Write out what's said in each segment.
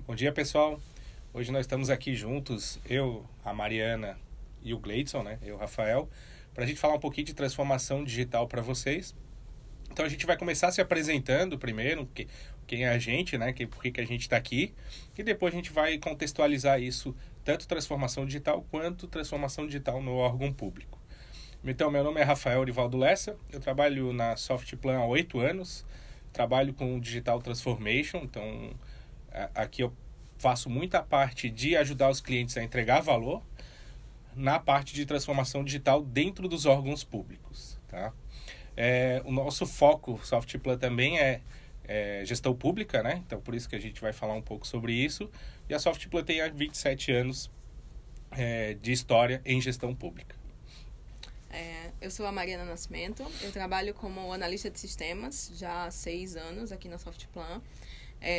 Bom dia, pessoal. Hoje nós estamos aqui juntos, eu, a Mariana e o Gleidson, né? Eu, Rafael, para a gente falar um pouquinho de transformação digital para vocês. Então a gente vai começar se apresentando primeiro, quem é a gente, né? Por que a gente está aqui. E depois a gente vai contextualizar isso, tanto transformação digital quanto transformação digital no órgão público. Então, meu nome é Rafael Orivaldo Lessa, eu trabalho na Softplan há 8 anos, trabalho com Digital Transformation, então aqui eu faço muita parte de ajudar os clientes a entregar valor na parte de transformação digital dentro dos órgãos públicos, tá? O nosso foco, Softplan, também é gestão pública, né? Então, por isso que a gente vai falar um pouco sobre isso. E a Softplan tem há 27 anos de história em gestão pública. Eu sou a Mariana Nascimento, eu trabalho como analista de sistemas já há 6 anos aqui na Softplan.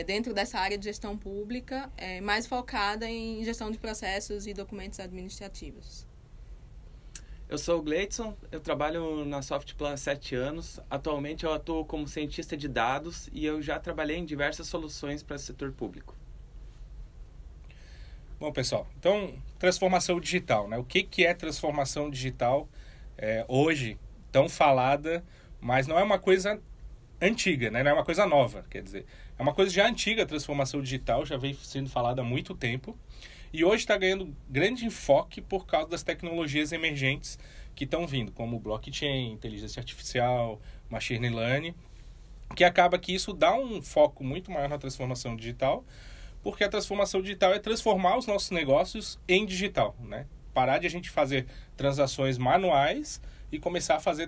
Dentro dessa área de gestão pública, mais focada em gestão de processos e documentos administrativos. Eu sou o Gleidson, eu trabalho na Softplan há 7 anos. Atualmente eu atuo como cientista de dados e eu já trabalhei em diversas soluções para o setor público. Bom, pessoal, então, transformação digital, né? O que é transformação digital hoje, tão falada, mas não é uma coisa antiga, né? Não é uma coisa nova, quer dizer, é uma coisa já antiga. A transformação digital já vem sendo falada há muito tempo e hoje está ganhando grande enfoque por causa das tecnologias emergentes que estão vindo, como blockchain, inteligência artificial, machine learning, que acaba que isso dá um foco muito maior na transformação digital, porque a transformação digital é transformar os nossos negócios em digital, né? Parar de a gente fazer transações manuais e começar a fazer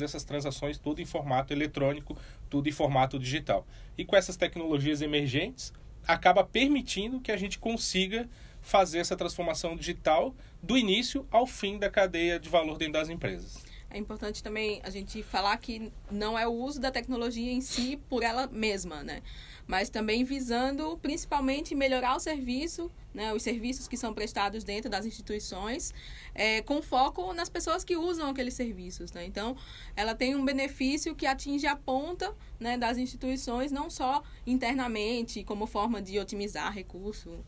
essas transações tudo em formato eletrônico, tudo em formato digital. E com essas tecnologias emergentes, acaba permitindo que a gente consiga fazer essa transformação digital do início ao fim da cadeia de valor dentro das empresas. É importante também a gente falar que não é o uso da tecnologia em si por ela mesma, né? Mas também visando principalmente melhorar o serviço, né? Os serviços que são prestados dentro das instituições, com foco nas pessoas que usam aqueles serviços, né? Então, ela tem um benefício que atinge a ponta, né, das instituições, não só internamente, como forma de otimizar recurso.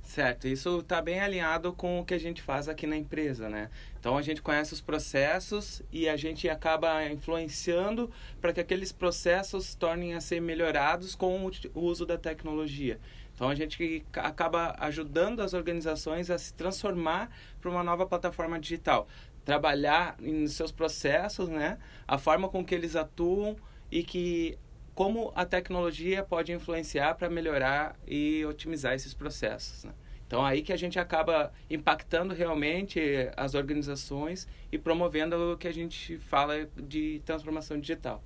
Certo, isso está bem alinhado com o que a gente faz aqui na empresa, né? Então a gente conhece os processos e a gente acaba influenciando para que aqueles processos tornem a ser melhorados com o uso da tecnologia. Então a gente acaba ajudando as organizações a se transformar para uma nova plataforma digital, trabalhar nos seus processos, né? A forma com que eles atuam e como a tecnologia pode influenciar para melhorar e otimizar esses processos, né? Então, aí que a gente acaba impactando realmente as organizações e promovendo o que a gente fala de transformação digital.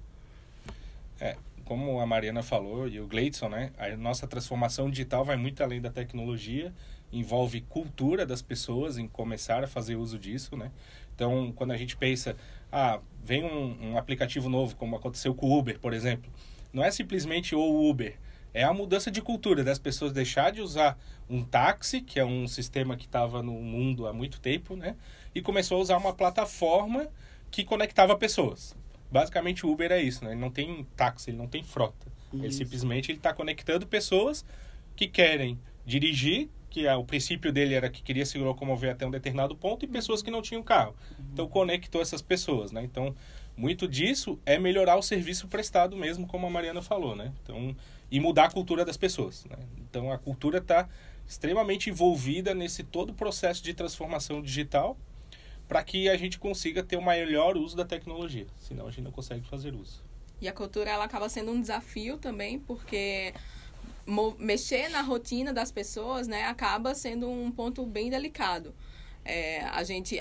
Como a Mariana falou e o Gleidson, né? A nossa transformação digital vai muito além da tecnologia, envolve cultura das pessoas em começar a fazer uso disso, né? Então, quando a gente pensa, vem um aplicativo novo, como aconteceu com o Uber, por exemplo, não é simplesmente o Uber, é a mudança de cultura das pessoas deixar de usar um táxi, que é um sistema que estava no mundo há muito tempo, né? E começou a usar uma plataforma que conectava pessoas. Basicamente o Uber é isso, né? Ele não tem táxi, ele não tem frota. Isso. Ele simplesmente está conectando pessoas que querem dirigir, que o princípio dele era que queria se locomover até um determinado ponto, e pessoas que não tinham carro. Então conectou essas pessoas, né? Então muito disso é melhorar o serviço prestado mesmo, como a Mariana falou, né? Então, e mudar a cultura das pessoas, né? Então a cultura está extremamente envolvida nesse todo o processo de transformação digital para que a gente consiga ter o melhor uso da tecnologia. Senão a gente não consegue fazer uso. E a cultura, ela acaba sendo um desafio também, porque mexer na rotina das pessoas, né, acaba sendo um ponto bem delicado.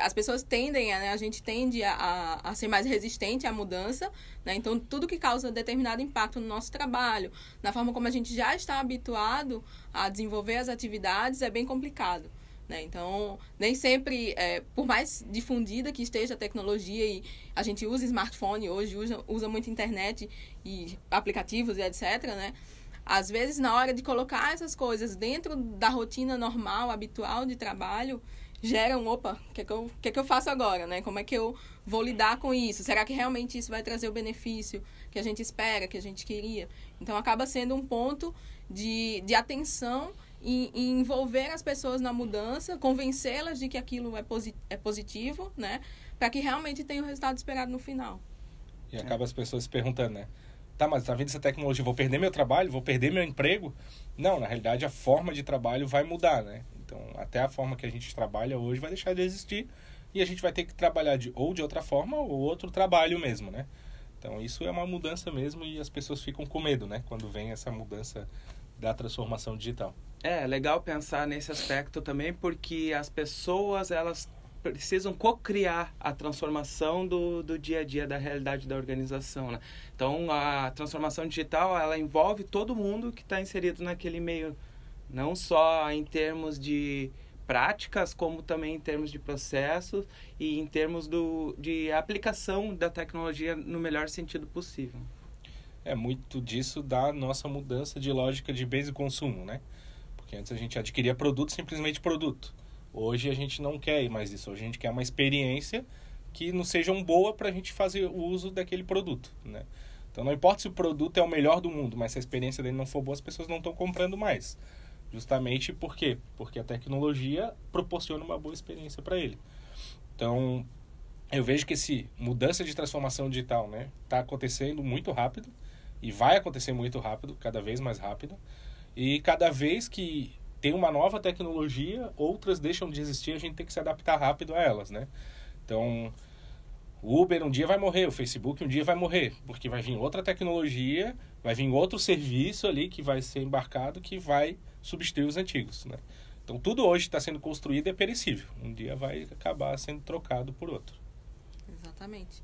As pessoas tendem, né, a gente tende a ser mais resistente à mudança, né? Então tudo que causa determinado impacto no nosso trabalho, na forma como a gente já está habituado a desenvolver as atividades, é bem complicado, né? Então nem sempre, por mais difundida que esteja a tecnologia e a gente usa smartphone hoje, usa muito internet e aplicativos e etc, né? Às vezes, na hora de colocar essas coisas dentro da rotina normal, habitual de trabalho, geram, opa, o que é que eu faço agora, né? Como é que eu vou lidar com isso? Será que realmente isso vai trazer o benefício que a gente espera, que a gente queria? Então, acaba sendo um ponto de atenção e envolver as pessoas na mudança, convencê-las de que aquilo é positivo, né? Para que realmente tenha o resultado esperado no final. E acaba as pessoas se perguntando, né? Tá, mas tá vendo essa tecnologia, vou perder meu trabalho, vou perder meu emprego? Não, na realidade a forma de trabalho vai mudar, né? Então, até a forma que a gente trabalha hoje vai deixar de existir e a gente vai ter que trabalhar ou de outra forma ou outro trabalho mesmo, né? Então, isso é uma mudança mesmo e as pessoas ficam com medo, né? Quando vem essa mudança da transformação digital. É legal pensar nesse aspecto também, porque as pessoas, elas precisam co-criar a transformação do dia a dia, da realidade da organização, né? Então, a transformação digital, ela envolve todo mundo que está inserido naquele meio, não só em termos de práticas, como também em termos de processos e em termos de aplicação da tecnologia no melhor sentido possível. É muito disso da nossa mudança de lógica de bens e consumo, né? Porque antes a gente adquiria produto, simplesmente produto. Hoje a gente não quer mais isso. Hoje a gente quer uma experiência que não seja boa para a gente fazer o uso daquele produto, né? Então não importa se o produto é o melhor do mundo, mas se a experiência dele não for boa, as pessoas não estão comprando mais. Justamente por quê? Porque a tecnologia proporciona uma boa experiência para ele. Então, eu vejo que essa mudança de transformação digital, né, está acontecendo muito rápido e vai acontecer muito rápido, cada vez mais rápido. E cada vez que tem uma nova tecnologia, outras deixam de existir, a gente tem que se adaptar rápido a elas, né? Então, o Uber um dia vai morrer, o Facebook um dia vai morrer, porque vai vir outra tecnologia, vai vir outro serviço ali que vai ser embarcado, que vai substituir os antigos, né? Então, tudo hoje está sendo construído e é perecível. Um dia vai acabar sendo trocado por outro. Exatamente.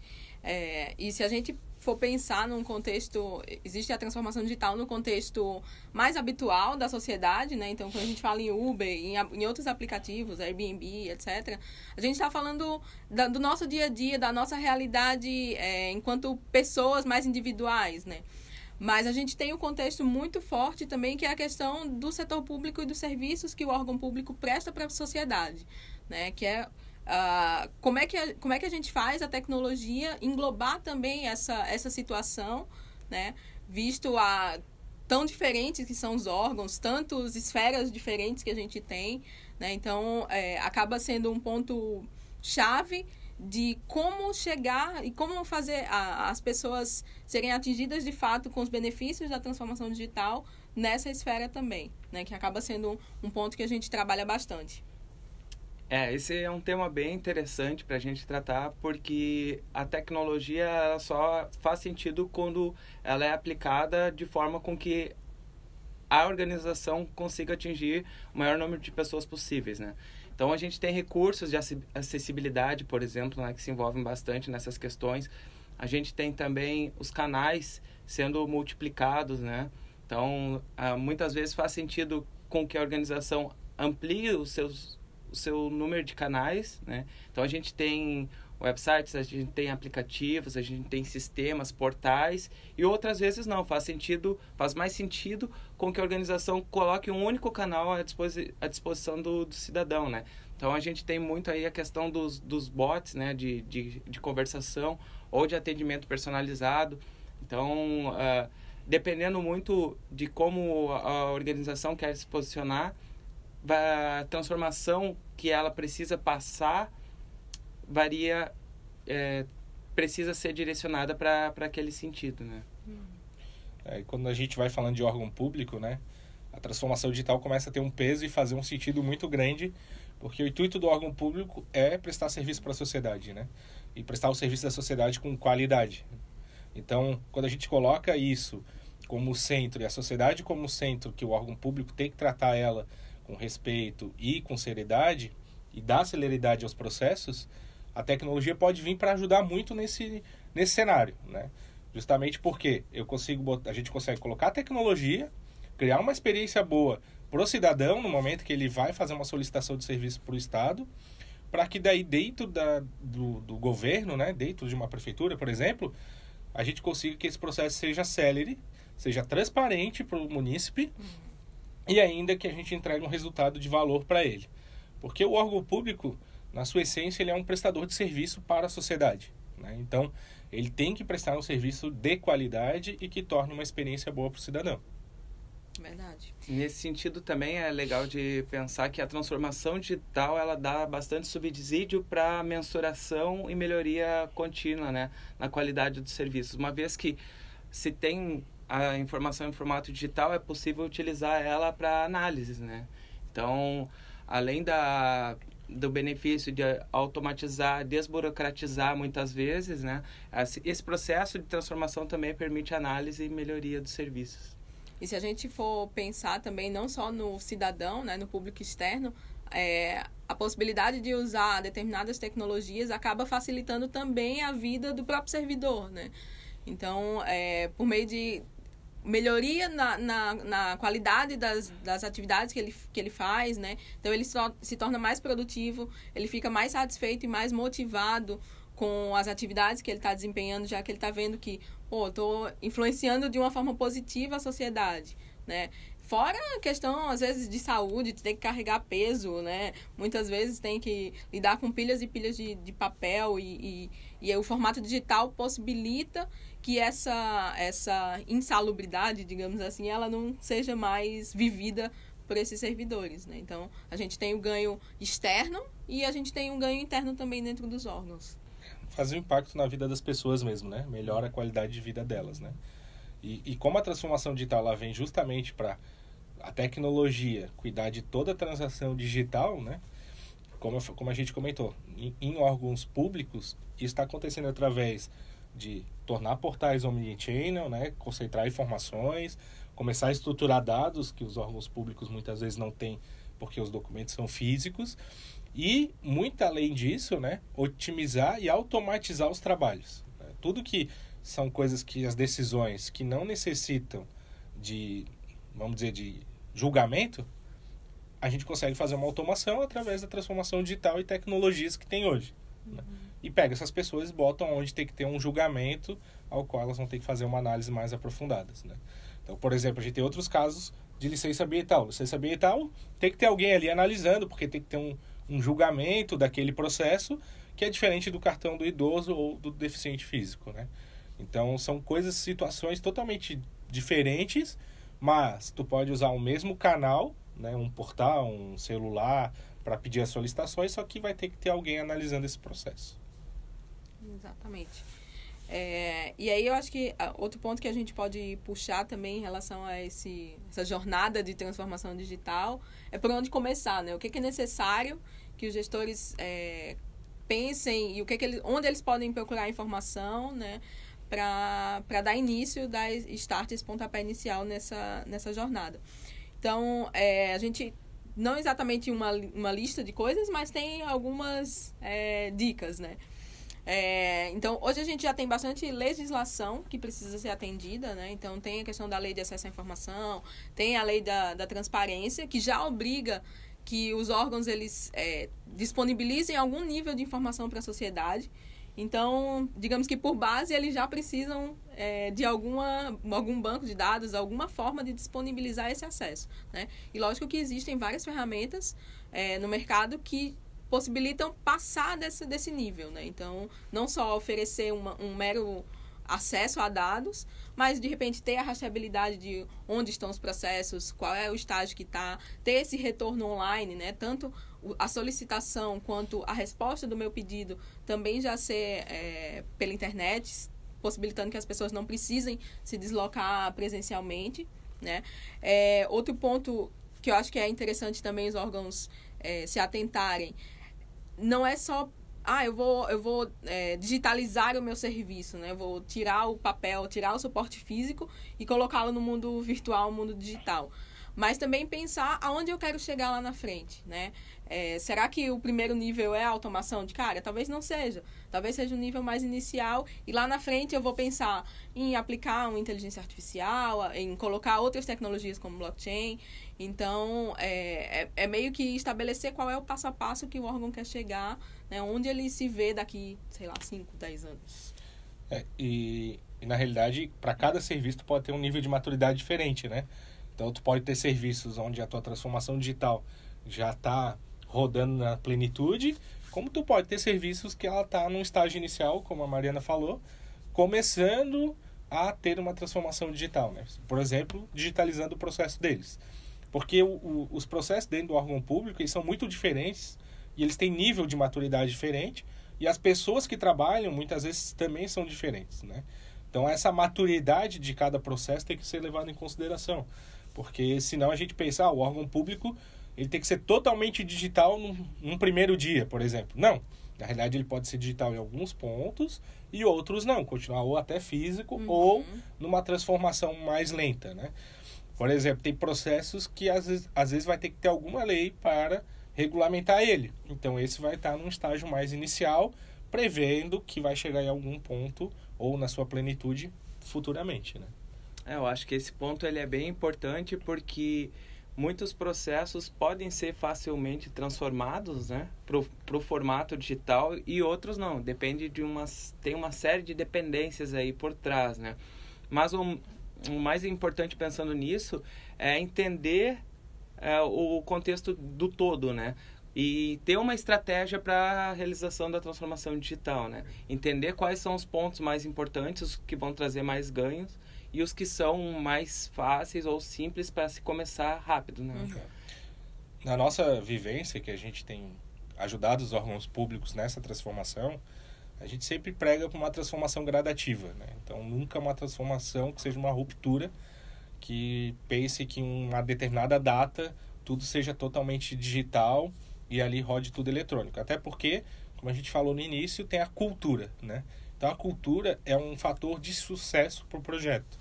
E se a gente for pensar num contexto, existe a transformação digital no contexto mais habitual da sociedade, né? Então, quando a gente fala em Uber, em outros aplicativos, Airbnb, etc., a gente está falando do nosso dia a dia, da nossa realidade enquanto pessoas mais individuais, né? Mas a gente tem um contexto muito forte também, que é a questão do setor público e dos serviços que o órgão público presta para a sociedade, né? Que é como é que a gente faz a tecnologia englobar também essa situação, né? Visto tão diferentes que são os órgãos, tantas esferas diferentes que a gente tem, né? Então, acaba sendo um ponto chave de como chegar e como fazer as pessoas serem atingidas de fato com os benefícios da transformação digital nessa esfera também, né? Que acaba sendo um ponto que a gente trabalha bastante. Esse é um tema bem interessante para a gente tratar, porque a tecnologia ela só faz sentido quando ela é aplicada de forma com que a organização consiga atingir o maior número de pessoas possíveis, né? Então, a gente tem recursos de acessibilidade, por exemplo, né, que se envolvem bastante nessas questões. A gente tem também os canais sendo multiplicados, né? Então, muitas vezes faz sentido com que a organização amplie o seu número de canais, né? Então, a gente tem websites, a gente tem aplicativos, a gente tem sistemas, portais, e outras vezes não, faz mais sentido com que a organização coloque um único canal à disposição do cidadão, né? Então, a gente tem muito aí a questão dos bots, né? De conversação ou de atendimento personalizado. Então, dependendo muito de como a organização quer se posicionar, a transformação que ela precisa passar varia, precisa ser direcionada para aquele sentido, né? Quando a gente vai falando de órgão público, né, a transformação digital começa a ter um peso e fazer um sentido muito grande, porque o intuito do órgão público é prestar serviço para a sociedade, né? E prestar o serviço da sociedade com qualidade. Então, quando a gente coloca isso como centro e a sociedade como centro, que o órgão público tem que tratar ela com respeito e com seriedade e dar celeridade aos processos, a tecnologia pode vir para ajudar muito nesse cenário, né? Justamente porque a gente consegue colocar a tecnologia, criar uma experiência boa para o cidadão no momento que ele vai fazer uma solicitação de serviço para o Estado, para que daí dentro do governo, né, dentro de uma prefeitura, por exemplo, a gente consiga que esse processo seja célere, seja transparente para o munícipe e ainda que a gente entregue um resultado de valor para ele. Porque o órgão público, na sua essência, ele é um prestador de serviço para a sociedade, né? Então, ele tem que prestar um serviço de qualidade e que torne uma experiência boa para o cidadão. Verdade. Nesse sentido também é legal de pensar que a transformação digital ela dá bastante subsídio para mensuração e melhoria contínua, né, na qualidade dos serviços. Uma vez que se tem a informação em formato digital, é possível utilizar ela para análise, né? Então, além do benefício de automatizar, desburocratizar muitas vezes, né, esse processo de transformação também permite análise e melhoria dos serviços. E se a gente for pensar também não só no cidadão, né, no público externo, a possibilidade de usar determinadas tecnologias acaba facilitando também a vida do próprio servidor, né? Então, por meio de melhoria na qualidade das atividades que ele faz, né? Então, ele se torna mais produtivo, ele fica mais satisfeito e mais motivado com as atividades que ele está desempenhando, já que ele está vendo que, estou influenciando de uma forma positiva a sociedade, né? Fora a questão, às vezes, de saúde, de ter que carregar peso, né? Muitas vezes tem que lidar com pilhas e pilhas de papel e o formato digital possibilita que essa insalubridade, digamos assim, ela não seja mais vivida por esses servidores, né? Então, a gente tem o ganho externo e a gente tem um ganho interno também dentro dos órgãos. Fazer um impacto na vida das pessoas mesmo, né? Melhora a qualidade de vida delas, né? E como a transformação digital ela vem justamente para a tecnologia cuidar de toda a transação digital, né? Como a gente comentou, em órgãos públicos, isso está acontecendo através de tornar portais omnichannel, né? Concentrar informações, começar a estruturar dados que os órgãos públicos muitas vezes não têm porque os documentos são físicos. E, muito além disso, né, otimizar e automatizar os trabalhos. Tudo que são coisas que as decisões que não necessitam de, vamos dizer, de julgamento, a gente consegue fazer uma automação através da transformação digital e tecnologias que tem hoje. Né? E pega essas pessoas e botam onde tem que ter um julgamento ao qual elas vão ter que fazer uma análise mais aprofundada. Né? Então, por exemplo, a gente tem outros casos de licença ambiental. Licença ambiental tem que ter alguém ali analisando, porque tem que ter um julgamento daquele processo que é diferente do cartão do idoso ou do deficiente físico, né? Então, são situações totalmente diferentes, mas tu pode usar o mesmo canal, né? Um portal, um celular, para pedir as solicitações, só que vai ter que ter alguém analisando esse processo. Exatamente. E aí eu acho que outro ponto que a gente pode puxar também em relação a essa jornada de transformação digital é por onde começar, né? O que é necessário que os gestores pensem e onde eles podem procurar informação, né? Para dar início, dar start, esse pontapé inicial nessa jornada. Então, a gente não exatamente uma lista de coisas, mas tem algumas dicas, né? Então, hoje a gente já tem bastante legislação que precisa ser atendida, né? Então, tem a questão da lei de acesso à informação, tem a lei da transparência, que já obriga que os órgãos eles disponibilizem algum nível de informação para a sociedade. Então, digamos que por base, eles já precisam de algum banco de dados, alguma forma de disponibilizar esse acesso, né? E lógico que existem várias ferramentas no mercado que possibilitam passar desse nível, né? Então, não só oferecer um mero acesso a dados, mas, de repente, ter a rastreabilidade de onde estão os processos, qual é o estágio que está, ter esse retorno online, né? Tanto a solicitação quanto a resposta do meu pedido também já ser pela internet, possibilitando que as pessoas não precisem se deslocar presencialmente, né? Outro ponto que eu acho que é interessante também os órgãos se atentarem, não é só eu vou digitalizar o meu serviço, né? Eu vou tirar o papel, tirar o suporte físico e colocá-lo no mundo virtual, no mundo digital. Mas também pensar aonde eu quero chegar lá na frente, né? Será que o primeiro nível é a automação de carga? Talvez não seja. Talvez seja um nível mais inicial e lá na frente eu vou pensar em aplicar uma inteligência artificial, em colocar outras tecnologias como blockchain. Então, é meio que estabelecer qual é o passo a passo que o órgão quer chegar, né? Onde ele se vê daqui, 5, 10 anos. E na realidade, para cada serviço tu pode ter um nível de maturidade diferente, né? Então, tu pode ter serviços onde a tua transformação digital já está rodando na plenitude, como tu pode ter serviços que ela está num estágio inicial, como a Mariana falou, começando a ter uma transformação digital, né? Por exemplo, digitalizando o processo deles. Porque os processos dentro do órgão público eles são muito diferentes e eles têm nível de maturidade diferente e as pessoas que trabalham muitas vezes também são diferentes, né? Então essa maturidade de cada processo tem que ser levada em consideração, porque senão a gente pensa, o órgão público ele tem que ser totalmente digital num primeiro dia, por exemplo. Não, na realidade ele pode ser digital em alguns pontos e outros não, continuar ou até físico ou numa transformação mais lenta, né? Por exemplo, tem processos que às vezes vai ter que ter alguma lei para regulamentar ele. Então, esse vai estar num estágio mais inicial, prevendo que vai chegar em algum ponto ou na sua plenitude futuramente, né? Eu acho que esse ponto ele é bem importante porque muitos processos podem ser facilmente transformados, né, pro formato digital e outros não. Depende tem uma série de dependências aí por trás, né? Mas o mais importante pensando nisso é entender o contexto do todo, né? E ter uma estratégia para a realização da transformação digital, né? Entender quais são os pontos mais importantes, os que vão trazer mais ganhos e os que são mais fáceis ou simples para se começar rápido, né? Na nossa vivência, que a gente tem ajudado os órgãos públicos nessa transformação, a gente sempre prega por uma transformação gradativa, né? Então, nunca uma transformação que seja uma ruptura, que pense que em uma determinada data tudo seja totalmente digital e ali rode tudo eletrônico. Até porque, como a gente falou no início, tem a cultura, né? Então, a cultura é um fator de sucesso para o projeto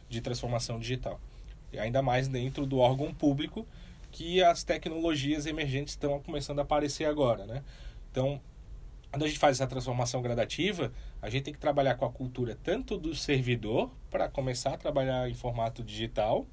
de transformação digital. E ainda mais dentro do órgão público, que as tecnologias emergentes estão começando a aparecer agora, né? Então, quando a gente faz essa transformação gradativa, a gente tem que trabalhar com a cultura tanto do servidor, para começar a trabalhar em formato digital,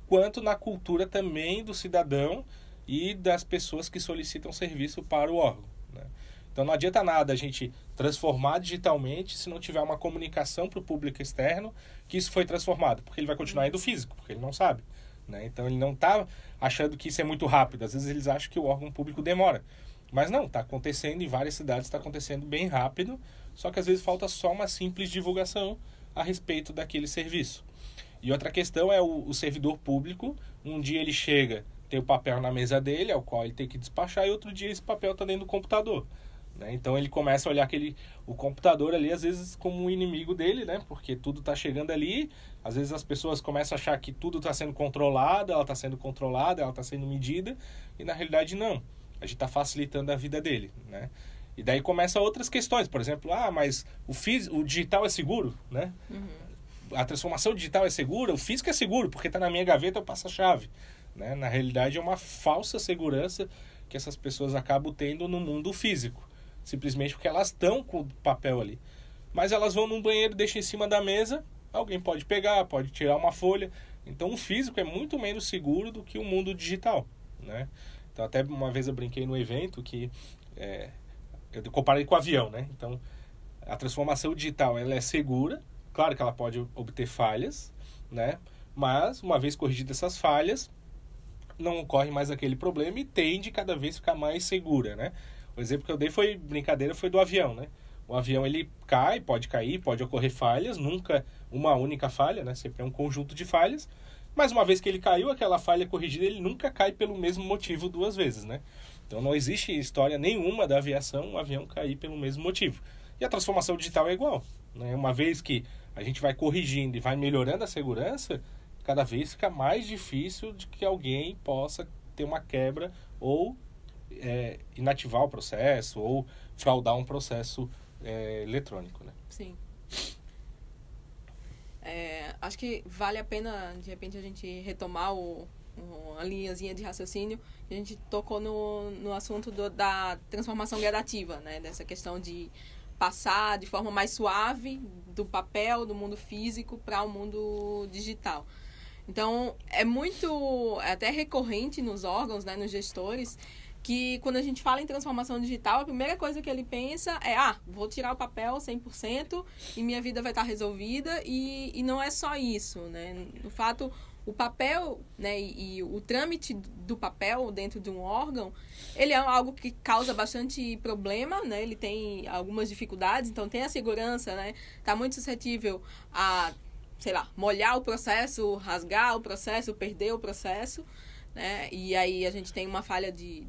quanto na cultura também do cidadão e das pessoas que solicitam serviço para o órgão, né? Então não adianta nada a gente transformar digitalmente se não tiver uma comunicação para o público externo que isso foi transformado, porque ele vai continuar indo físico, porque ele não sabe, né? Então ele não está achando que isso é muito rápido, às vezes eles acham que o órgão público demora. Mas não, está acontecendo em várias cidades, está acontecendo bem rápido, só que às vezes falta só uma simples divulgação a respeito daquele serviço. E outra questão é o servidor público, um dia ele chega, tem o papel na mesa dele, ao qual ele tem que despachar, e outro dia esse papel está dentro do computador, né? Então ele começa a olhar o computador ali, às vezes, como um inimigo dele, né? Porque tudo está chegando ali, às vezes as pessoas começam a achar que tudo está sendo controlado, ela está sendo controlada, ela está sendo medida, e na realidade não. A gente está facilitando a vida dele, né? E daí começam outras questões, por exemplo, mas o digital é seguro, né? A transformação digital é segura, o físico é seguro, porque está na minha gaveta, eu passo a chave, né? Na realidade é uma falsa segurança que essas pessoas acabam tendo no mundo físico, simplesmente porque elas estão com o papel ali. Mas elas vão num banheiro, deixam em cima da mesa, alguém pode pegar, pode tirar uma folha. Então o físico é muito menos seguro do que o mundo digital, né? Então, até uma vez eu brinquei no evento que eu comparei com o avião, né? Então, a transformação digital, ela é segura. Claro que ela pode obter falhas, né? Mas, uma vez corrigidas essas falhas, não ocorre mais aquele problema e tende cada vez a ficar mais segura, né? O exemplo que eu dei foi do avião, né? O avião, ele cai, pode cair, pode ocorrer falhas, nunca uma única falha, né? Sempre é um conjunto de falhas. Mas uma vez que ele caiu, aquela falha corrigida, ele nunca cai pelo mesmo motivo duas vezes, né? Então não existe história nenhuma da aviação, um avião cair pelo mesmo motivo. E a transformação digital é igual, né? Uma vez que a gente vai corrigindo e vai melhorando a segurança, cada vez fica mais difícil de que alguém possa ter uma quebra ou inativar o processo ou fraudar um processo eletrônico, né? Sim. Acho que vale a pena, de repente, a gente retomar a linhazinha de raciocínio. A gente tocou no assunto da transformação gradativa, né? Dessa questão de passar de forma mais suave do papel, do mundo físico, para o mundo digital. Então, é até recorrente nos órgãos, né, nos gestores, que quando a gente fala em transformação digital, a primeira coisa que ele pensa é, vou tirar o papel 100% e minha vida vai estar resolvida, e não é só isso, né? No fato, o papel, né, e o trâmite do papel dentro de um órgão, ele é algo que causa bastante problema, né? Ele tem algumas dificuldades, então tem a segurança, né? Está muito suscetível a, sei lá, molhar o processo, rasgar o processo, perder o processo, né? E aí a gente tem uma falha de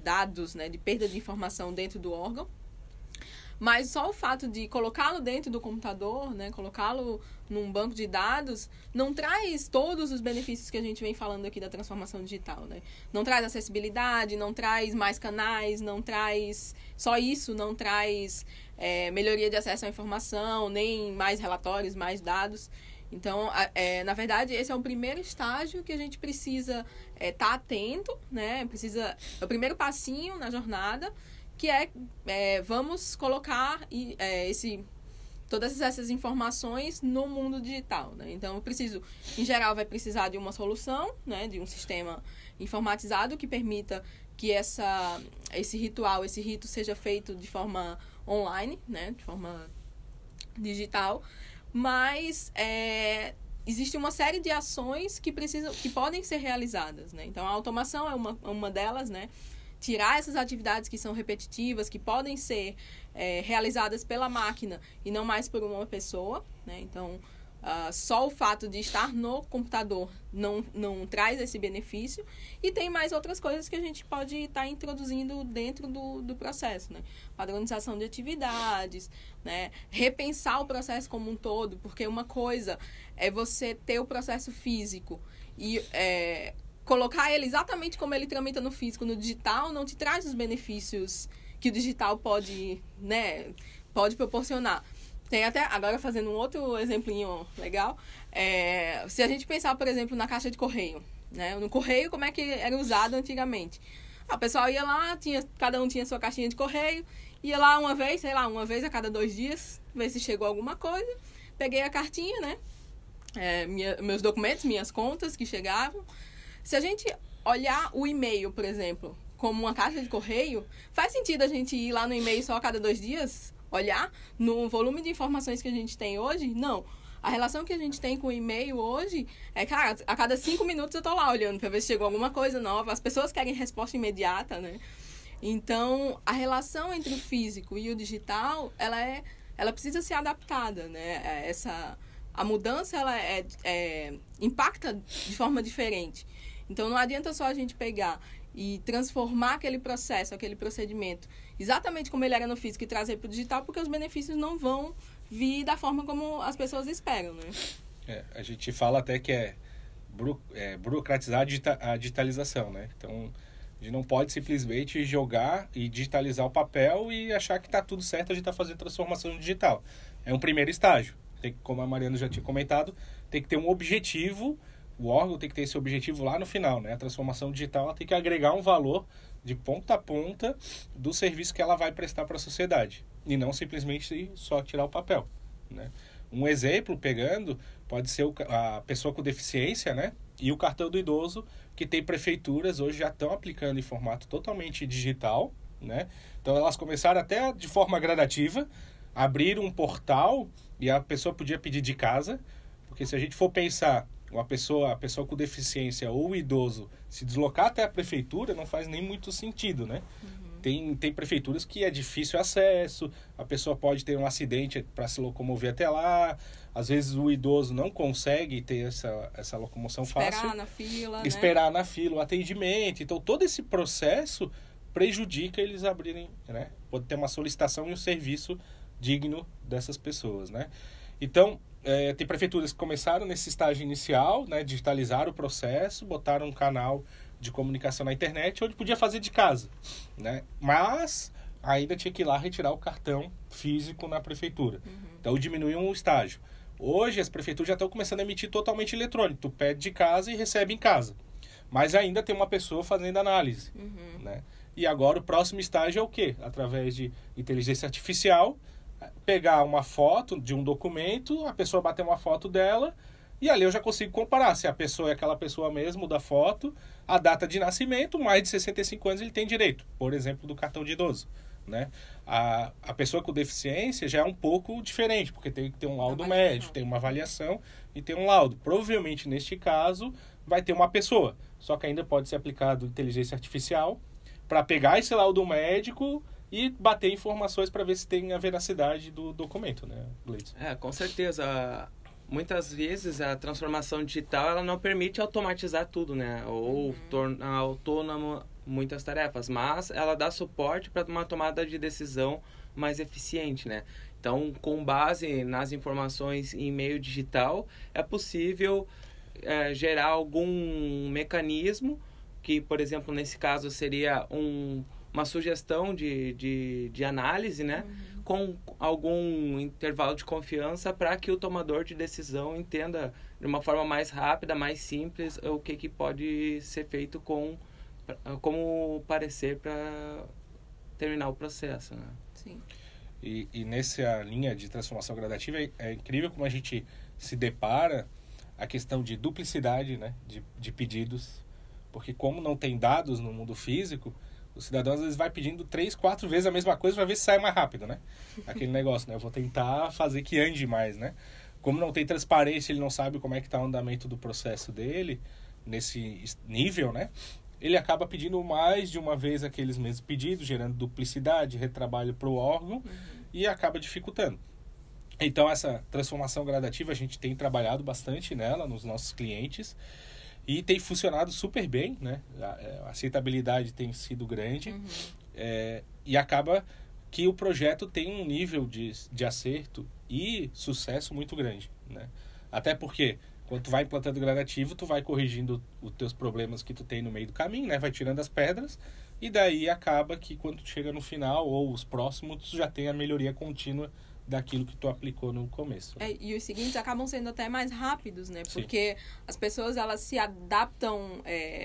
dados, né? De perda de informação dentro do órgão. Mas só o fato de colocá-lo dentro do computador, né, colocá-lo num banco de dados, não traz todos os benefícios que a gente vem falando aqui da transformação digital, né? Não traz acessibilidade, não traz mais canais, não traz só isso, não traz melhoria de acesso à informação, nem mais relatórios, mais dados. Então, na verdade, esse é o primeiro estágio que a gente precisa estar atento, né? É o primeiro passinho na jornada, que vamos colocar todas essas informações no mundo digital, né? Então, em geral, vai precisar de uma solução, né? De um sistema informatizado que permita que esse rito seja feito de forma online, né? De forma digital, mas existe uma série de ações que podem ser realizadas, né? Então, a automação é uma delas, né? Tirar essas atividades que são repetitivas, que podem ser realizadas pela máquina e não mais por uma pessoa, né? Então, só o fato de estar no computador não traz esse benefício. E tem mais outras coisas que a gente pode estar introduzindo dentro do processo, né? Padronização de atividades, né? Repensar o processo como um todo, porque uma coisa é você ter o processo físico e colocar ele exatamente como ele tramita no físico, no digital, não te traz os benefícios que o digital pode proporcionar. Tem até, agora fazendo um outro exemplinho legal, se a gente pensar, por exemplo, na caixa de correio, né? No correio, como é que era usado antigamente? O pessoal ia lá, cada um tinha sua caixinha de correio, ia lá uma vez a cada 2 dias, ver se chegou alguma coisa, peguei a cartinha, né? Meus documentos, minhas contas que chegavam. Se a gente olhar o e-mail, por exemplo, como uma caixa de correio, faz sentido a gente ir lá no e-mail só a cada 2 dias? Olhar no volume de informações que a gente tem hoje? Não. A relação que a gente tem com o e-mail hoje cara, a cada 5 minutos eu tô lá olhando para ver se chegou alguma coisa nova. As pessoas querem resposta imediata, né? Então, a relação entre o físico e o digital, ela precisa ser adaptada, né? A mudança, ela impacta de forma diferente. Então, não adianta só a gente pegar e transformar aquele processo, aquele procedimento, exatamente como ele era no físico e trazer para o digital, porque os benefícios não vão vir da forma como as pessoas esperam, né? A gente fala até que burocratizar a digitalização, né? Então, a gente não pode simplesmente jogar e digitalizar o papel e achar que está tudo certo, a gente está fazendo transformação digital. É um primeiro estágio. Como a Mariana já tinha comentado, tem que ter um objetivo. O órgão tem que ter esse objetivo lá no final, né? A transformação digital ela tem que agregar um valor de ponta a ponta do serviço que ela vai prestar para a sociedade. E não simplesmente só tirar o papel, né? Um exemplo, pode ser a pessoa com deficiência, né? E o cartão do idoso, que tem prefeituras hoje já estão aplicando em formato totalmente digital, né? Então, elas começaram até de forma gradativa, abrir um portal e a pessoa podia pedir de casa, porque se a gente for pensar a pessoa com deficiência ou o idoso se deslocar até a prefeitura, não faz nem muito sentido, né? Uhum. Tem prefeituras que é difícil acesso, a pessoa pode ter um acidente para se locomover até lá, às vezes o idoso não consegue ter essa locomoção fácil. Esperar na fila, o atendimento. Então, todo esse processo prejudica eles abrirem, né? Pode ter uma solicitação e um serviço digno dessas pessoas, né? Então, tem prefeituras que começaram nesse estágio inicial, né, digitalizaram o processo, botaram um canal de comunicação na internet, onde podia fazer de casa, né? Mas ainda tinha que ir lá retirar o cartão físico na prefeitura. Uhum. Então, diminuiu um estágio. Hoje, as prefeituras já estão começando a emitir totalmente eletrônico. Tu pede de casa e recebe em casa. Mas ainda tem uma pessoa fazendo análise, né? E agora, o próximo estágio é o quê? Através de inteligência artificial, pegar uma foto de um documento, a pessoa bater uma foto dela, e ali eu já consigo comparar se a pessoa é aquela pessoa mesmo da foto, a data de nascimento, mais de 65 anos ele tem direito, por exemplo, do cartão de idoso, né? A pessoa com deficiência já é um pouco diferente, porque tem que ter um laudo médico, tem uma avaliação e tem um laudo. Provavelmente, neste caso, vai ter uma pessoa. Só que ainda pode ser aplicado inteligência artificial para pegar esse laudo médico e bater informações para ver se tem a veracidade do documento, né, Gleidson? Com certeza. Muitas vezes a transformação digital ela não permite automatizar tudo, né? Ou tornar autônomo muitas tarefas, mas ela dá suporte para uma tomada de decisão mais eficiente, né? Então, com base nas informações em meio digital, é possível gerar algum mecanismo que, por exemplo, nesse caso seria uma sugestão de análise, né? Com algum intervalo de confiança para que o tomador de decisão entenda de uma forma mais rápida, mais simples, o que pode ser feito como parecer para terminar o processo, né? Sim. E nessa linha de transformação gradativa é incrível como a gente se depara a questão de duplicidade, né, de pedidos, porque como não tem dados no mundo físico, o cidadão às vezes vai pedindo 3, 4 vezes a mesma coisa para ver se sai mais rápido, né? Aquele negócio, né? Eu vou tentar fazer que ande mais, né? Como não tem transparência, ele não sabe como é que está o andamento do processo dele, nesse nível, né? Ele acaba pedindo mais de uma vez aqueles mesmos pedidos, gerando duplicidade, retrabalho para o órgão e acaba dificultando. Então, essa transformação gradativa, a gente tem trabalhado bastante nela, nos nossos clientes, e tem funcionado super bem, né? A aceitabilidade tem sido grande, e acaba que o projeto tem um nível de acerto e sucesso muito grande, né? Até porque, quando tu vai implantando gradativo, tu vai corrigindo os teus problemas que tu tem no meio do caminho, né? Vai tirando as pedras, e daí acaba que quando tu chega no final, ou os próximos, tu já tem a melhoria contínua daquilo que tu aplicou no começo. E os seguintes acabam sendo até mais rápidos, né? Sim. Porque as pessoas, elas se adaptam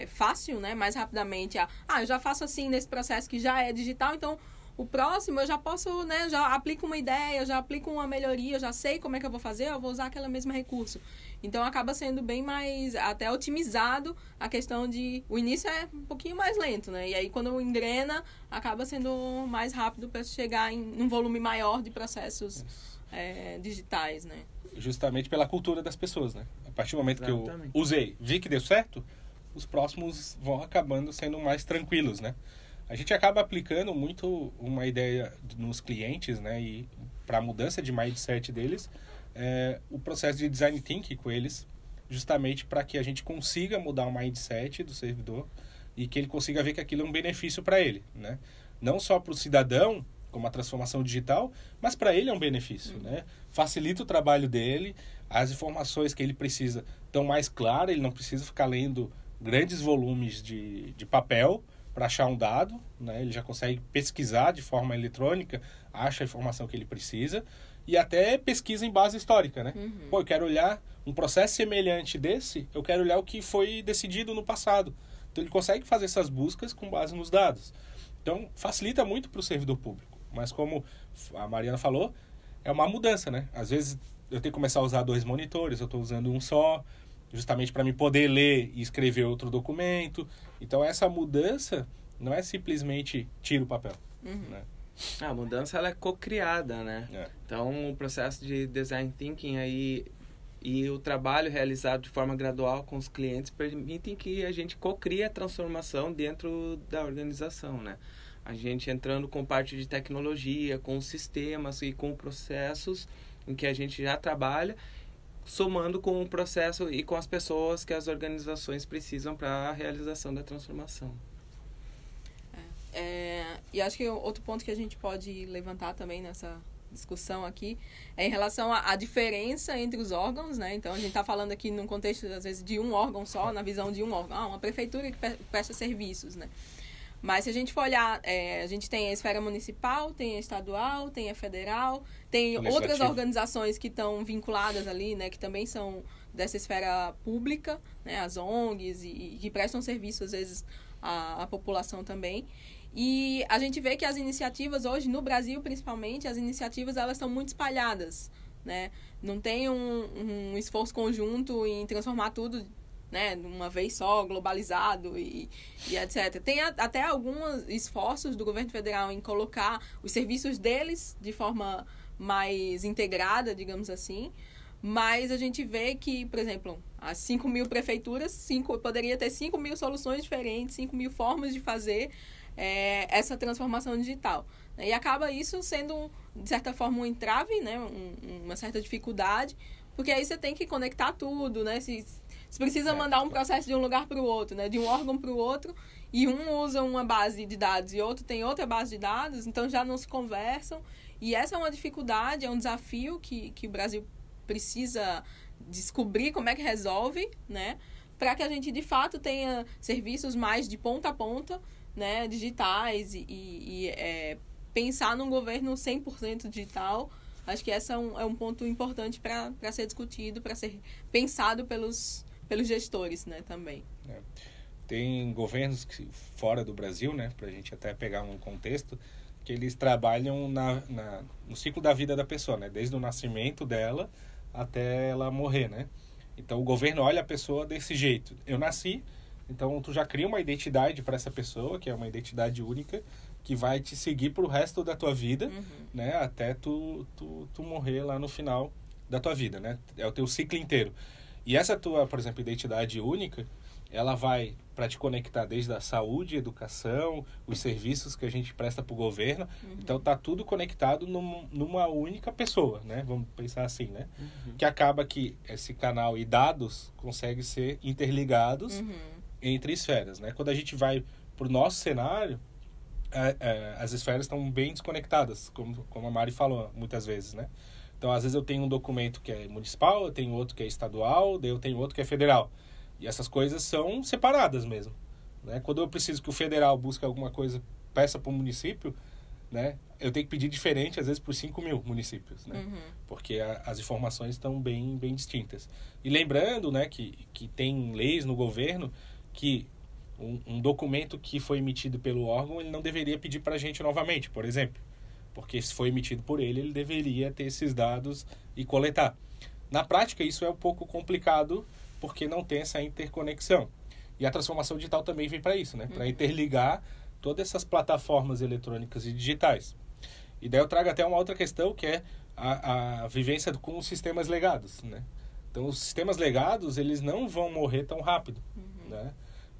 fácil, né? Mais rapidamente eu já faço assim nesse processo que já é digital, então o próximo eu já posso, né? Já aplico uma ideia, já aplico uma melhoria, eu já sei como é que eu vou fazer, eu vou usar aquele mesmo recurso. Então acaba sendo bem mais, até otimizado a questão de... O início é um pouquinho mais lento, né? E aí quando engrena, acaba sendo mais rápido para chegar em um volume maior de processos digitais, né? Justamente pela cultura das pessoas, né? A partir do momento Exatamente. que eu usei, vi que deu certo, os próximos vão acabando sendo mais tranquilos, né? A gente acaba aplicando muito uma ideia nos clientes, né? E para a mudança de mindset deles, o processo de design thinking com eles, justamente para que a gente consiga mudar o mindset do servidor e que ele consiga ver que aquilo é um benefício para ele, né? Não só para o cidadão, como a transformação digital, mas para ele é um benefício, né? Facilita o trabalho dele, as informações que ele precisa estão mais claras, ele não precisa ficar lendo grandes volumes de papel para achar um dado, né? Ele já consegue pesquisar de forma eletrônica, acha a informação que ele precisa e até pesquisa em base histórica, né? Pô, eu quero olhar um processo semelhante desse, eu quero olhar o que foi decidido no passado. Então, ele consegue fazer essas buscas com base nos dados. Então, facilita muito para o servidor público. Mas como a Mariana falou, é uma mudança, né? Às vezes, eu tenho que começar a usar 2 monitores, eu estou usando um só, justamente para me poder ler e escrever outro documento. Então, essa mudança não é simplesmente tira o papel, né? A mudança ela é co-criada, né? Então, o processo de design thinking aí e o trabalho realizado de forma gradual com os clientes permitem que a gente co-crie a transformação dentro da organização, né? A gente entrando com parte de tecnologia, com sistemas e com processos em que a gente já trabalha, somando com o processo e com as pessoas que as organizações precisam para a realização da transformação. E acho que outro ponto que a gente pode levantar também nessa discussão aqui é em relação à diferença entre os órgãos, né? Então, a gente está falando aqui num contexto, às vezes, de um órgão só, na visão de um órgão. Uma prefeitura que presta serviços, né? Mas se a gente for olhar, a gente tem a esfera municipal, tem a estadual, tem a federal, tem outras organizações que estão vinculadas ali, né? Que também são dessa esfera pública, né? As ONGs e que prestam serviço, às vezes, à população também. E a gente vê que as iniciativas hoje, no Brasil principalmente, as iniciativas elas estão muito espalhadas, né? Não tem um esforço conjunto em transformar tudo né, de uma vez só, globalizado e etc. Tem até alguns esforços do governo federal em colocar os serviços deles de forma mais integrada, digamos assim, mas a gente vê que, por exemplo, as 5.000 prefeituras, poderia ter 5.000 soluções diferentes, 5.000 formas de fazer essa transformação digital. E acaba isso sendo, de certa forma, um entrave, né, uma certa dificuldade, porque aí você tem que conectar tudo, né? Se precisa mandar um processo de um lugar para o outro, né, de um órgão para o outro, e um usa uma base de dados e outro tem outra base de dados, então já não se conversam. E essa é uma dificuldade, é um desafio que o Brasil precisa descobrir como é que resolve, né, para que a gente, de fato, tenha serviços mais de ponta a ponta, né, digitais e pensar num governo 100% digital. Acho que esse é um ponto importante para ser discutido, para ser pensado pelos gestores, né, também. Tem governos fora do Brasil, né, para a gente até pegar um contexto, que eles trabalham no ciclo da vida da pessoa, né, desde o nascimento dela até ela morrer, né. Então, o governo olha a pessoa desse jeito. Eu nasci, então tu já cria uma identidade para essa pessoa, que é uma identidade única, que vai te seguir pro resto da tua vida, né, até tu morrer lá no final da tua vida, né. É o teu ciclo inteiro. E essa tua, por exemplo, identidade única, ela vai para te conectar desde a saúde, educação, os serviços que a gente presta para o governo. Então, tá tudo conectado numa única pessoa, né? Vamos pensar assim, né? Que acaba que esse canal e dados conseguem ser interligados entre esferas, né? Quando a gente vai para o nosso cenário, as esferas estão bem desconectadas, como a Mari falou muitas vezes, né? Então, às vezes eu tenho um documento que é municipal, eu tenho outro que é estadual, daí eu tenho outro que é federal. E essas coisas são separadas mesmo, né? Quando eu preciso que o federal busque alguma coisa, peça para o município, né? Eu tenho que pedir diferente, às vezes, por 5.000 municípios, né? Porque as informações estão bem distintas. E lembrando, né, que tem leis no governo que um documento que foi emitido pelo órgão, ele não deveria pedir para a gente novamente, por exemplo. Porque se foi emitido por ele deveria ter esses dados e coletar. Na prática, isso é um pouco complicado, porque não tem essa interconexão. E a transformação digital também vem para isso, né? Para interligar todas essas plataformas eletrônicas e digitais. E daí eu trago até uma outra questão, que é a vivência com os sistemas legados, né? Então, os sistemas legados, eles não vão morrer tão rápido, né?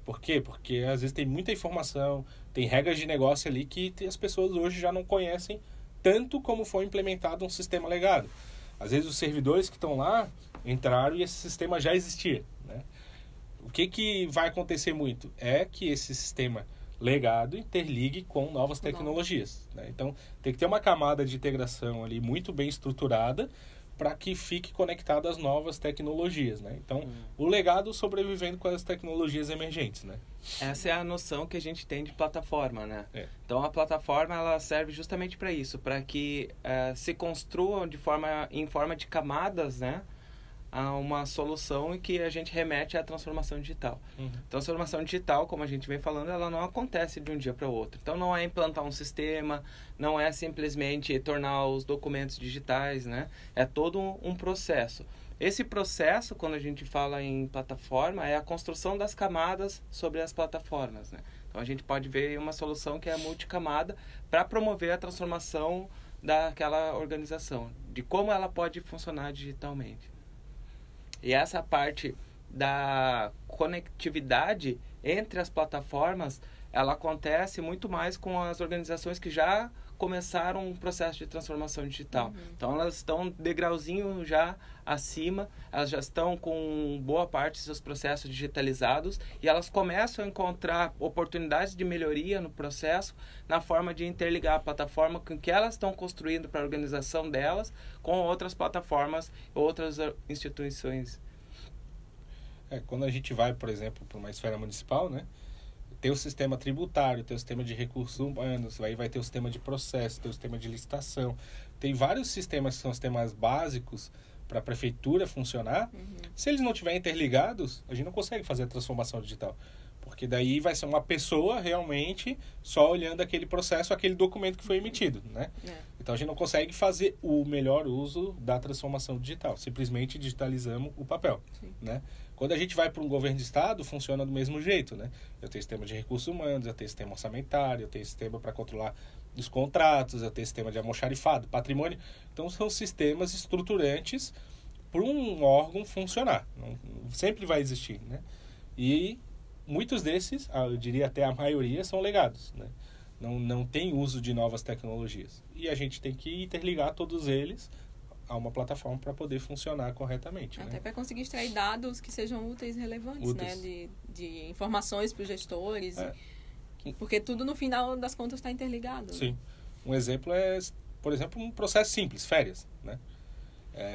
Por quê? Porque às vezes tem muita informação, tem regras de negócio ali que as pessoas hoje já não conhecem tanto como foi implementado um sistema legado. Às vezes os servidores que estão lá entraram e esse sistema já existia, né? O que vai acontecer muito é que esse sistema legado interligue com novas tecnologias, né? Então, tem que ter uma camada de integração ali muito bem estruturada para que fique conectado às novas tecnologias, né? Então, o legado sobrevivendo com as tecnologias emergentes, né? Essa é a noção que a gente tem de plataforma, né? Então, a plataforma, ela serve justamente para isso, para que se construam em forma de camadas, né? A uma solução em que a gente remete à transformação digital. Transformação digital, como a gente vem falando, ela não acontece de um dia para o outro. Então, não é implantar um sistema, não é simplesmente tornar os documentos digitais, né? É todo um processo. Esse processo, quando a gente fala em plataforma, é a construção das camadas sobre as plataformas, né? Então, a gente pode ver uma solução que é multicamada para promover a transformação daquela organização, de como ela pode funcionar digitalmente. E essa parte da conectividade entre as plataformas, ela acontece muito mais com as organizações que já começaram um processo de transformação digital. Então, elas estão degrauzinho já acima, elas já estão com boa parte dos seus processos digitalizados e elas começam a encontrar oportunidades de melhoria no processo na forma de interligar a plataforma com que elas estão construindo para a organização delas com outras plataformas, outras instituições. Quando a gente vai, por exemplo, para uma esfera municipal, né? Tem o sistema tributário, tem o sistema de recursos humanos, aí vai ter o sistema de processo, tem o sistema de licitação. Tem vários sistemas que são sistemas básicos para a prefeitura funcionar. Se eles não estiverem interligados, a gente não consegue fazer a transformação digital. Porque daí vai ser uma pessoa realmente só olhando aquele processo, aquele documento que foi emitido, né? Então a gente não consegue fazer o melhor uso da transformação digital. Simplesmente digitalizamos o papel, né? Quando a gente vai para um governo de estado, funciona do mesmo jeito, né? Eu tenho sistema de recursos humanos, eu tenho sistema orçamentário, eu tenho sistema para controlar os contratos, eu tenho sistema de almoxarifado, patrimônio. Então são sistemas estruturantes para um órgão funcionar. Não, sempre vai existir, né? E muitos desses, eu diria até a maioria, são legados, né? Não tem uso de novas tecnologias. E a gente tem que interligar todos eles a uma plataforma para poder funcionar corretamente. Até né? para conseguir extrair dados que sejam úteis e relevantes, Úteis. né? De informações para os gestores. Porque tudo, no final das contas, está interligado. Sim. Um exemplo é, por exemplo, um processo simples, férias, né?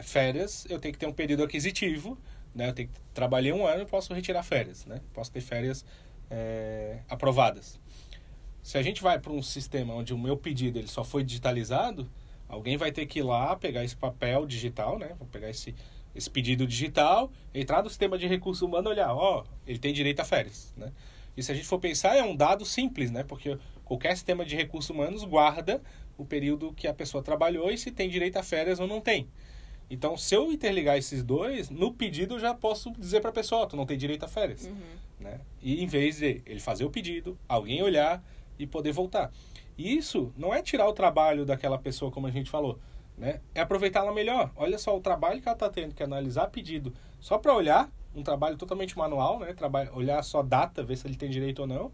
Férias, eu tenho que ter um período aquisitivo, né? Eu tenho que trabalhar 1 ano e posso retirar férias, né? Posso ter férias aprovadas. Se a gente vai para um sistema onde o meu pedido ele só foi digitalizado, alguém vai ter que ir lá pegar esse papel digital, né? Vou pegar esse pedido digital, entrar no sistema de recursos humanos e olhar, ele tem direito a férias, né? E se a gente for pensar, é um dado simples, né? Porque qualquer sistema de recursos humanos guarda o período que a pessoa trabalhou e se tem direito a férias ou não tem. Então, se eu interligar esses dois, no pedido eu já posso dizer para a pessoa, tu não tem direito a férias. Né? E em vez de ele fazer o pedido, alguém olhar e poder voltar. E isso não é tirar o trabalho daquela pessoa, como a gente falou, né? É aproveitá-la melhor. Olha só o trabalho que ela está tendo que analisar pedido só para olhar, um trabalho totalmente manual, né? Olhar só data, ver se ele tem direito ou não,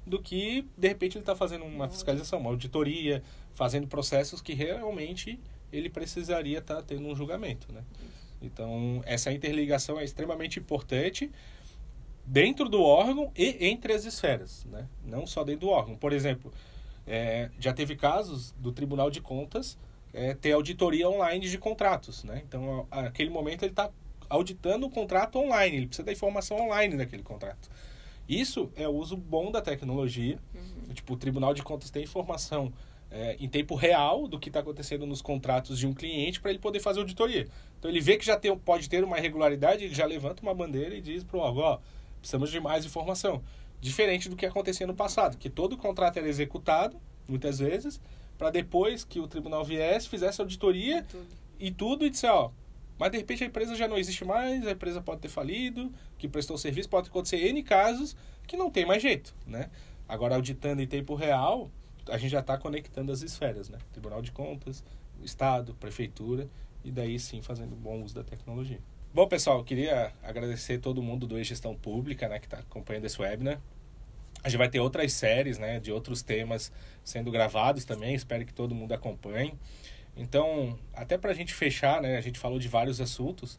do que, de repente, ele está fazendo uma fiscalização, uma auditoria, fazendo processos que realmente ele precisaria estar tendo um julgamento, né? Então, essa interligação é extremamente importante dentro do órgão e entre as esferas, né? Não só dentro do órgão. Por exemplo, já teve casos do Tribunal de Contas ter auditoria online de contratos, né? Então, naquele momento, ele está auditando o contrato online, ele precisa da informação online daquele contrato. Isso é o uso bom da tecnologia. Tipo, o Tribunal de Contas tem informação em tempo real do que está acontecendo nos contratos de um cliente para ele poder fazer auditoria. Então, ele vê que já pode ter uma irregularidade, ele já levanta uma bandeira e diz para o órgão, precisamos de mais informação. Diferente do que acontecia no passado, que todo contrato era executado, muitas vezes, para depois que o tribunal viesse, fizesse auditoria e disser, mas de repente a empresa já não existe mais, a empresa pode ter falido, que prestou serviço, pode acontecer N casos que não tem mais jeito, né? Agora, auditando em tempo real, a gente já está conectando as esferas, né? Tribunal de Contas, Estado, Prefeitura, e daí sim fazendo bom uso da tecnologia. Bom, pessoal, eu queria agradecer todo mundo do E-Gestão Pública, né, que está acompanhando esse webinar. A gente vai ter outras séries, né, de outros temas sendo gravados também, espero que todo mundo acompanhe. Então, até para a gente fechar, né, a gente falou de vários assuntos,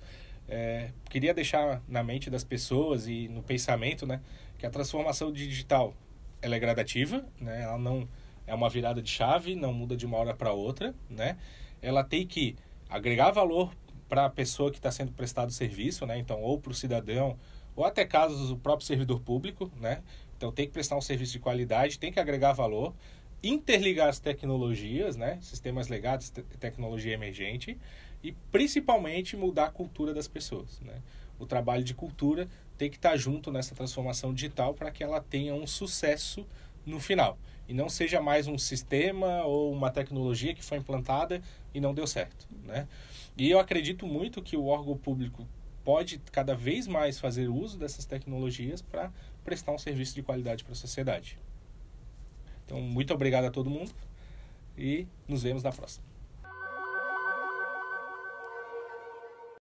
queria deixar na mente das pessoas e no pensamento, né, que a transformação digital ela é gradativa, né, ela não é uma virada de chave, não muda de uma hora para outra, né, ela tem que agregar valor para a pessoa que está sendo prestado serviço, né, então, ou para o cidadão, ou até casos o próprio servidor público, né, então tem que prestar um serviço de qualidade, tem que agregar valor, interligar as tecnologias, né, sistemas legados, tecnologia emergente, e principalmente mudar a cultura das pessoas, né. O trabalho de cultura tem que estar junto nessa transformação digital para que ela tenha um sucesso no final. E não seja mais um sistema ou uma tecnologia que foi implantada e não deu certo, né. E eu acredito muito que o órgão público pode cada vez mais fazer uso dessas tecnologias para prestar um serviço de qualidade para a sociedade. Então, muito obrigado a todo mundo e nos vemos na próxima.